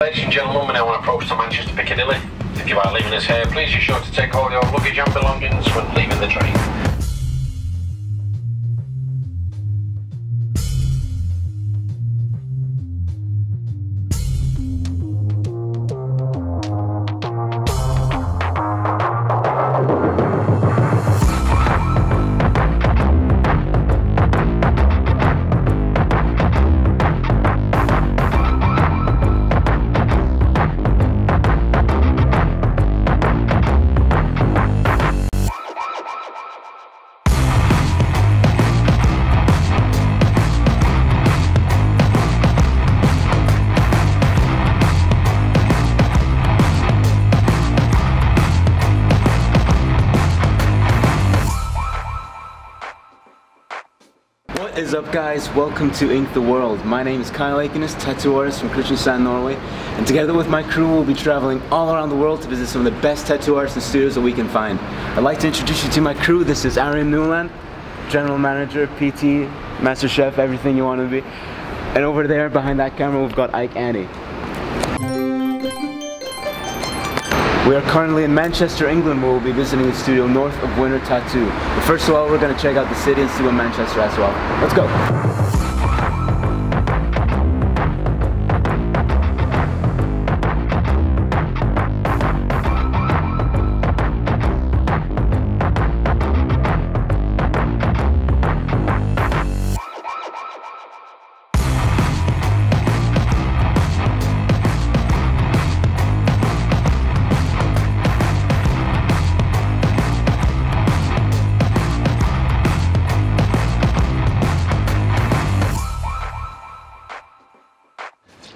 Ladies and gentlemen, we now want to approach to Manchester Piccadilly. If you are leaving us here, please be sure to take all your luggage and belongings when leaving the train. What is up, guys? Welcome to InkTheWorld. My name is Kyle Akenis, tattoo artist from Kristiansand, Norway, and together with my crew we'll be traveling all around the world to visit some of the best tattoo artists and studios that we can find. I'd like to introduce you to my crew. This is Arian Newland, General Manager, PT, Master Chef, everything you want to be. And over there behind that camera we've got Ike Annie. We are currently in Manchester, England, where we'll be visiting the studio north of Winter Tattoo. But first of all, we're going to check out the city and see what Manchester has to offer. Let's go!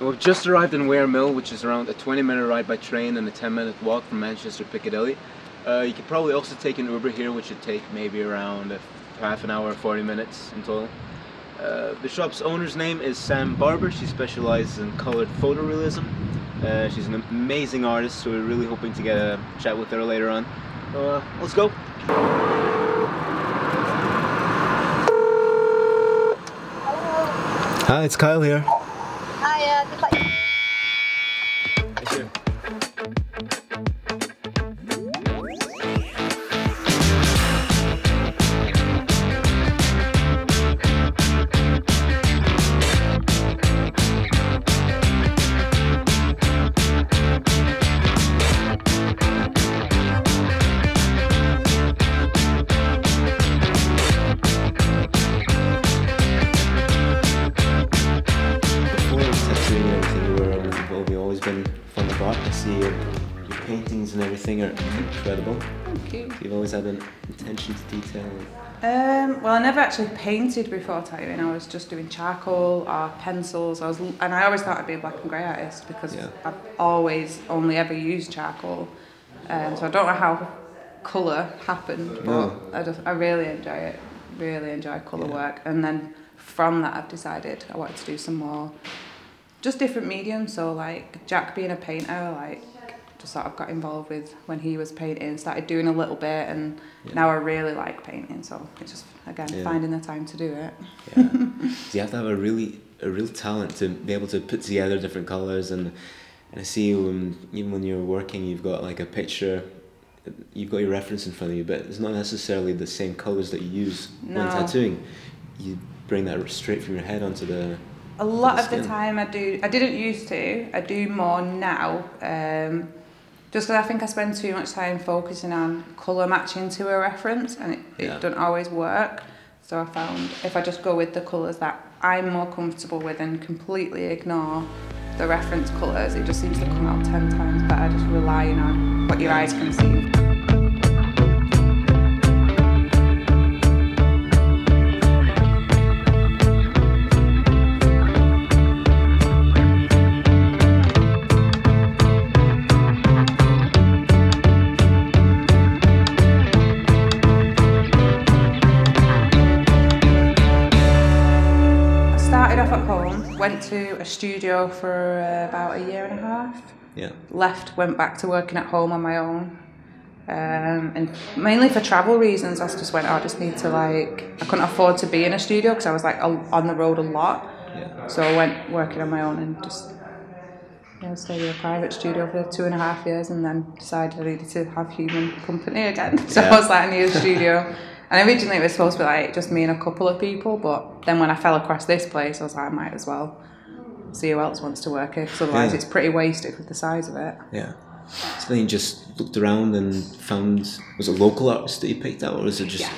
We've just arrived in Ware Mill, which is around a 20-minute ride by train and a 10-minute walk from Manchester Piccadilly. You could probably also take an Uber here, which would take maybe around half an hour, 40 minutes in total. The shop's owner's name is Sam Barber. She specializes in colored photorealism. She's an amazing artist, so we're really hoping to get a chat with her later on. Let's go! Hi, it's Kyle here. Been fun of art. I see your paintings and everything are incredible. Thank you. You've always had an attention to detail. Well, I never actually painted before tattooing. I was just doing charcoal or pencils. And I always thought I'd be a black and grey artist because I've always only ever used charcoal. So I don't know how colour happened, but I really enjoy it. Really enjoy colour work. And then from that, I've decided I wanted to do some more. Just different mediums, so like Jack being a painter, like just sort of got involved with when he was painting, started doing a little bit, and now I really like painting, so it's just, again, finding the time to do it. Yeah. So you have to have a real talent to be able to put together different colours, and I see even when you're working, you've got like a picture, you've got your reference in front of you, but it's not necessarily the same colours that you use when tattooing. You bring that straight from your head onto the... A lot of the time I didn't used to, I do more now, just because I think I spend too much time focusing on colour matching to a reference, and it doesn't always work. So I found if I just go with the colours that I'm more comfortable with and completely ignore the reference colours, it just seems to come out 10 times better, just relying on what your eyes can see. Went to a studio for about a year and a half. Yeah. Left, went back to working at home on my own. And mainly for travel reasons, I just went, I just need to I couldn't afford to be in a studio because I was on the road a lot. Yeah. So I went working on my own and just Yeah, I stayed in a private studio for 2.5 years and then decided I needed to have human company again. So I was like, I need a studio. And originally it was supposed to be like just me and a couple of people, but then when I fell across this place, I was like, I might as well see who else wants to work here, because otherwise it's pretty wasted with the size of it. Yeah. So then you just looked around and found, was it local artists that you picked out, or is it just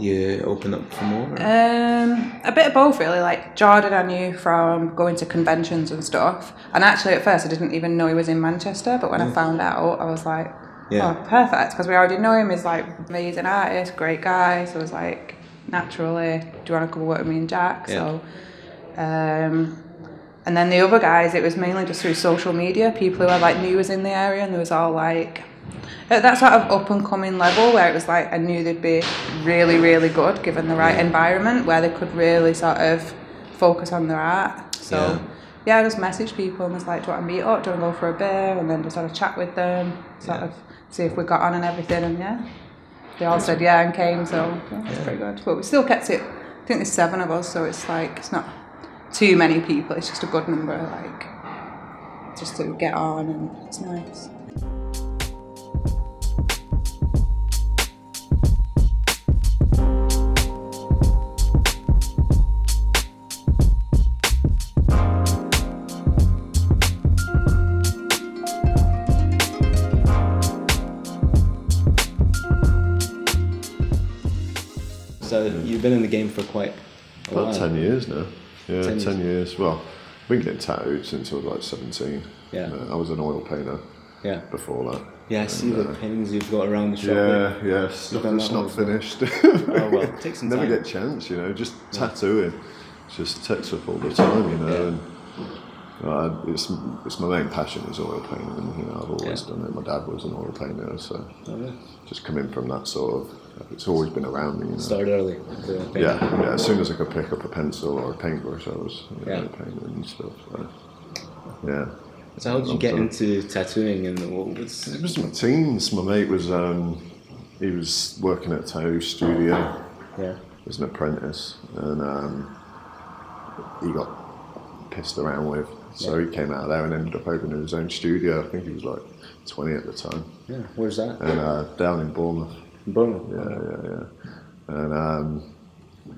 you opened up for more? A bit of both really. Like Jordan I knew from going to conventions and stuff, and actually at first I didn't even know he was in Manchester, but when I found out I was like, oh perfect, because we already know him. He's like amazing artist, great guy, so I was like, naturally, do you want to come work with me and Jack? So and then the other guys, it was mainly just through social media, people who I like knew was in the area, and there was all like at that sort of up and coming level where it was like I knew they'd be really, really good given the right environment where they could really sort of focus on their art. So I just messaged people and was like, do you want to meet up? Do you want to go for a beer? And then just sort of chat with them, sort of see if we got on and everything. And they all said and came. So it's pretty good. But we still kept it. I think there's 7 of us, so it's like it's not too many people. It's just a good number, like just to get on, and it's nice. So you've been in the game for quite a while. About 10 years now. Yeah, 10 years. Well, I've been getting tattooed since I was like 17. Yeah. I was an oil painter before that. Yeah, I see the paintings you've got around the shop. Yeah, stuff that's not finished. Oh well, it takes some Never time. get a chance, just tattooing. It just takes up all the time, and it's my main passion is oil painting. I've always done it. My dad was an oil painter, so just coming from that sort of, it's always been around me. Started early. Yeah. As soon as I could pick up a pencil or a paintbrush, I was painting and stuff. So, So how did you get into tattooing, and what was? It was my teens. My mate was he was working at a tattoo studio as an apprentice, and he got pissed around with. So he came out there and ended up opening his own studio. I think he was like 20 at the time. Yeah, where's that? And down in Bournemouth. Yeah. And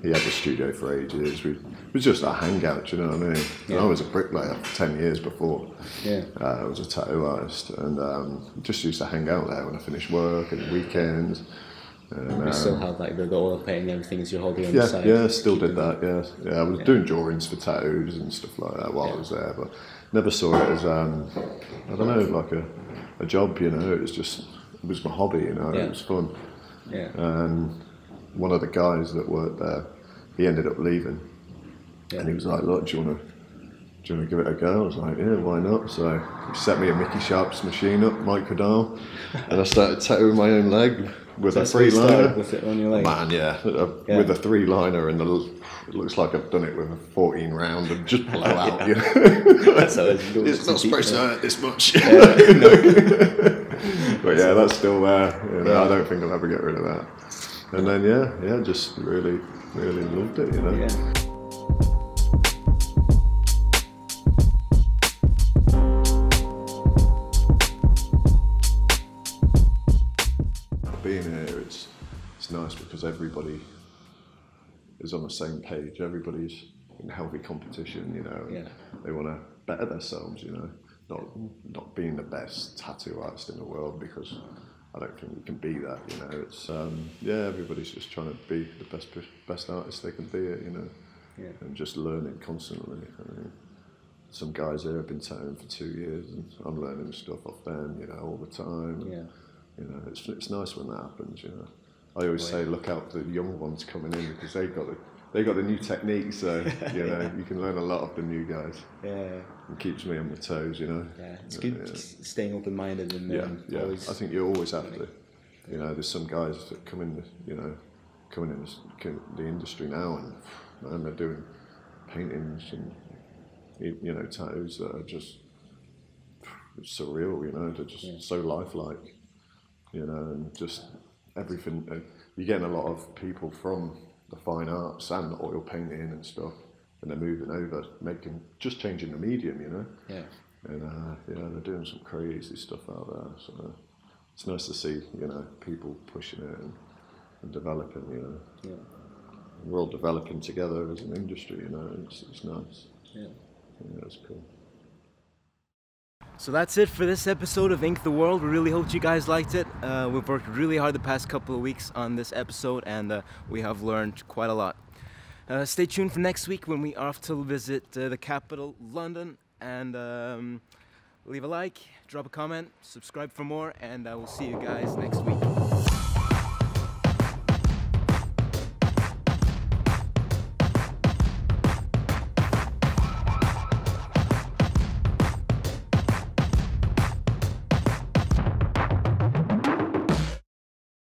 he had the studio for ages. It was just a hangout, do you know what I mean? And I was a bricklayer for 10 years before. I was a tattoo artist, and just used to hang out there when I finished work and weekends. And, you still had like the oil painting and everything as your hobby on the side? Yeah, still did that, yeah. I was doing drawings for tattoos and stuff like that while I was there, but never saw it as, I don't know, like a job, it was my hobby, it was fun. And one of the guys that worked there, he ended up leaving, and he was like, look, do you want to give it a go? I was like, yeah, why not? So he set me a Mickey Sharp's machine up, microdile, and I started tattooing my own leg with a 3-liner. With it on your leg? Man, with a 3-liner, and it looks like I've done it with a 14 round and just blow out. So it's not supposed to hurt this much. But that's still there. I don't think I'll ever get rid of that. And then just really, really loved it. Being here, it's nice because everybody is on the same page. Everybody's in healthy competition, They want to better themselves, not being the best tattoo artist in the world, because I don't think we can be that, It's everybody's just trying to be the best artist they can be at, and just learning constantly. I mean, some guys here have been tattooing for 2 years, and I'm learning stuff off them, all the time. It's nice when that happens. I always say, look out for the young ones coming in, because they got the new techniques. So you can learn a lot of the new guys. It keeps me on my toes. It's good staying open-minded and always. I think you always have to. There's some guys that come in the industry now, and they're doing paintings and tattoos that are just surreal. They're just so lifelike. And just everything. You're getting a lot of people from the fine arts and oil painting and stuff, and they're moving over, changing the medium, And yeah, they're doing some crazy stuff out there. So it's nice to see, you know, people pushing it and developing, you know. Yeah. We're all developing together as an industry, you know, and it's nice. Yeah. Yeah, it's cool. So that's it for this episode of Ink the World. We really hope you guys liked it. We've worked really hard the past couple of weeks on this episode, and we have learned quite a lot. Stay tuned for next week when we are off to visit the capital, London, and leave a like, drop a comment, subscribe for more, and I will see you guys next week.